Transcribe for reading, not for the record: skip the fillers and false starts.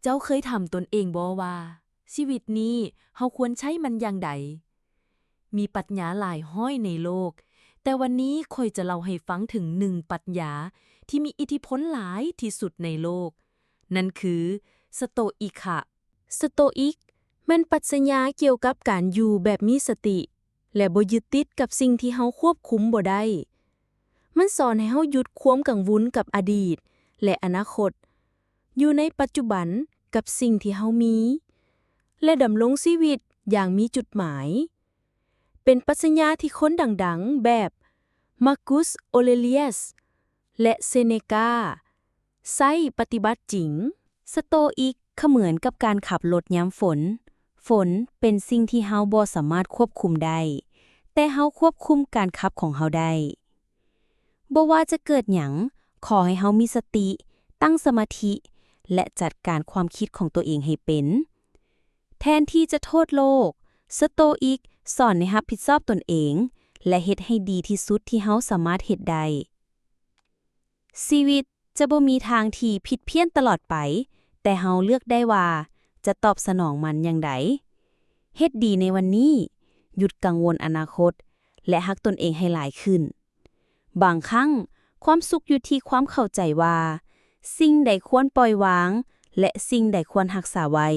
เจ้าเคยถามตนเองบ่ว่าชีวิตนี้เฮาควรใช้มันอย่างใดมีปรัชญาหลายห้อยในโลกแต่วันนี้ข้อยจะเล่าให้ฟังถึง1ปรัชญาที่มีอิทธิพลหลายที่สุดในโลกนั่นคือสโตอิกค่ะสโตอิกแม่นปรัชญาเกี่ยวกับการอยู่แบบมีสติและบ่ยึดติดกับสิ่งที่เฮาควบคุมบ่ได้มันสอนให้เฮาหยุดความกังวลกับอดีตและอนาคตอยู่ในปัจจุบันกับสิ่งที่เฮามี และดำรงชีวิตอย่างมีจุดหมาย เป็นปรัชญาที่คนดังๆ แบบมาร์คุส ออเรเลียส และเซเนกาใช้ปฏิบัติจริง สโตอิกเหมือนกับการขับรถยามฝน ฝนเป็นสิ่งที่เฮาบ่สามารถควบคุมได้ แต่เฮาควบคุมการขับของเฮาได้บ่ว่าจะเกิดหยังขอให้เฮามีสติ ตั้งสมาธิ และจัดการความคิดของตัวเองให้เป็น แทนที่จะโทษโลก สโตอิกสอนให้รับผิดชอบตนเอง และเฮ็ดให้ดีที่สุดที่เฮาสามารถเฮ็ดได้ชีวิตจะบ่มีทางที่ผิดเพี้ยนตลอดไป แต่เฮาเลือกได้ว่าจะตอบสนองมันอย่างใดเฮ็ดดีในวันนี้ หยุดกังวลอนาคต และรักตนเองให้หลายขึ้น บางครั้งความสุขอยู่ที่ความเข้าใจว่า สิ่งใดควรปล่อยวาง และสิ่งใดควรรักษาไว้